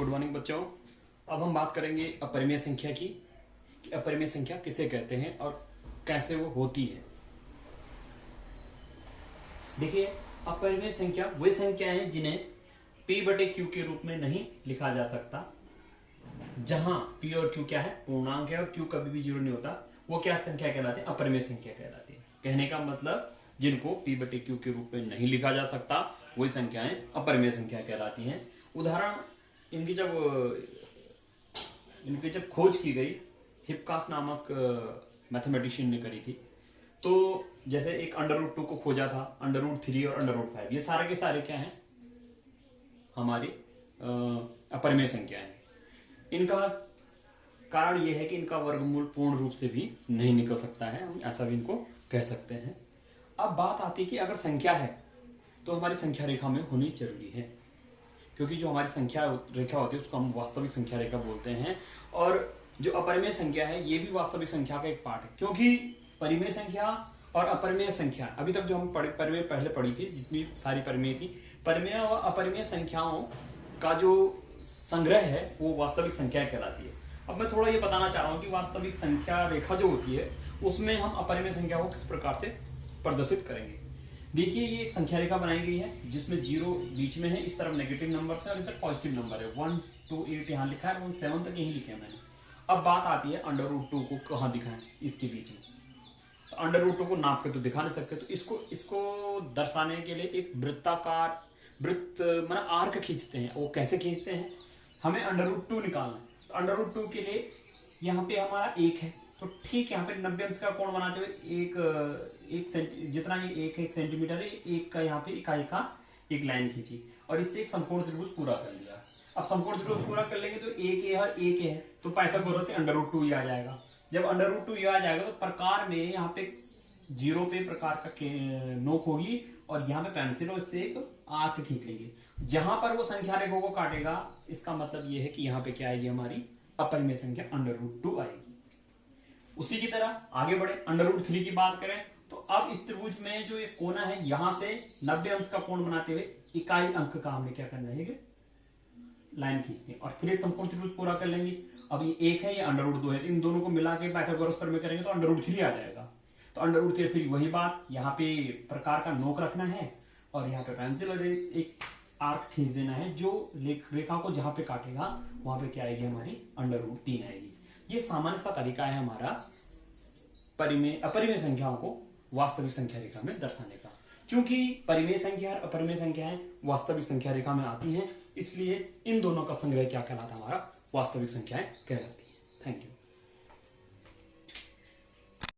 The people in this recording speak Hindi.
गुड मॉर्निंग बच्चों। अब हम बात करेंगे अपरिमेय संख्या की कि अपरिमेय संख्या किसे कहते हैं और कैसे वो होती है। देखिए, अपरिमेय संख्या वे संख्या है जिन्हें p/q के रूप में नहीं लिखा जा सकता। जहां p और q क्या है, पूर्णांक है और q कभी भी जीरो नहीं होता, वो क्या संख्या कहलाती है, अपरिमेय संख्या कहलाती है। कहने का मतलब जिनको p/q के रूप में नहीं लिखा जा सकता वही संख्याएं अपरिमेय संख्या कहलाती हैं। उदाहरण, इनकी जब खोज की गई, हिप्पास नामक मैथमेटिशियन ने करी थी, तो जैसे एक √2 को खोजा था, √3 और √5, ये सारे के सारे क्या हैं, हमारी अपरिमेय संख्या है। इनका कारण यह है कि इनका वर्गमूल पूर्ण रूप से भी नहीं निकल सकता है, हम ऐसा भी इनको कह सकते हैं। अब बात आती है कि अगर संख्या है तो हमारी संख्या रेखा में होनी जरूरी है, क्योंकि जो हमारी संख्या रेखा होती है उसको हम वास्तविक संख्या रेखा बोलते हैं। और जो अपरिमेय संख्या है ये भी वास्तविक संख्या का एक पार्ट है, क्योंकि परिमेय संख्या और अपरिमेय संख्या अभी तक जो हम परिमेय पहले पढ़ी थी, जितनी सारी परिमेय थी, परिमेय और अपरिमेय संख्याओं का जो संग्रह है वो वास्तविक संख्या कहलाती है। अब मैं थोड़ा ये बताना चाह रहा हूँ कि वास्तविक संख्या रेखा जो होती है उसमें हम अपरिमेय संख्या को किस प्रकार से प्रदर्शित करेंगे। देखिए, ये एक संख्या रेखा बनाई गई है जिसमें 0 बीच में है, इस तरफ नेगेटिव नंबर है और इधर पॉजिटिव नंबर है। 1 2 8 यहाँ लिखा है, 1 7 तक यही लिखे मैंने। अब बात आती है √2 को कहाँ दिखाएं, इसके बीच में। तो √2 को नाप के तो दिखा नहीं सकते, तो इसको दर्शाने के लिए एक वृत्ताकार वृत्त मतलब आर्क खींचते हैं। वो कैसे खींचते हैं, हमें √2 निकालना है, तो √2 के लिए यहाँ पे हमारा 1 है, तो ठीक यहाँ पे 90 अंश का कोण बनाते हुए जितना ये 1 सेंटीमीटर है, एक का यहाँ पे इकाई का एक लाइन खींची और इससे एक संपूर्ण त्रिभुज पूरा कर लिया। अब संपूर्ण त्रिभुज पूरा कर लेंगे तो एक ये और एक ये है, तो पाइथागोरस से √2 ही आ जाएगा। जब √2 ये आ जाएगा तो प्रकार में यहाँ पे 0 पे प्रकार का नोक होगी और यहाँ पे पेंसिल और इससे एक आर्क खींच लेंगे। जहां पर वो संख्या रेखा को काटेगा, इसका मतलब ये है कि यहाँ पे क्या आएगी, हमारी अपरिमेय संख्या √2 आएगी। उसी की तरह आगे बढ़े, √3 की बात करें तो अब इस त्रिभुज में जो एक कोना है, यहां से 90 अंश का कोण बनाते हुए इकाई अंक का हमने क्या करना है, लाइन खींचनी और फिर संपूर्ण त्रिभुज पूरा कर लेंगे। अब ये 1 है, ये √2 है, इन दोनों को मिला के पाइथागोरस प्रमेय करेंगे तो √3 आ जाएगा। तो √3 फिर वही बात, यहाँ पे प्रकार का नोक रखना है और यहाँ पे पेंसिल और एक आर्क खींच देना है। जो रेखा को जहां पे काटेगा वहां पे क्या आएगी, हमारी √3 आएगी। ये सामान्य सा तरीका है हमारा अपरिमेय संख्याओं को वास्तविक संख्या रेखा में दर्शाने का। क्योंकि परिमेय संख्या और अपरिमेय संख्याएं वास्तविक संख्या रेखा में आती हैं, इसलिए इन दोनों का संग्रह क्या कहलाता है, हमारा वास्तविक संख्याएं कहलाती है। Thank you.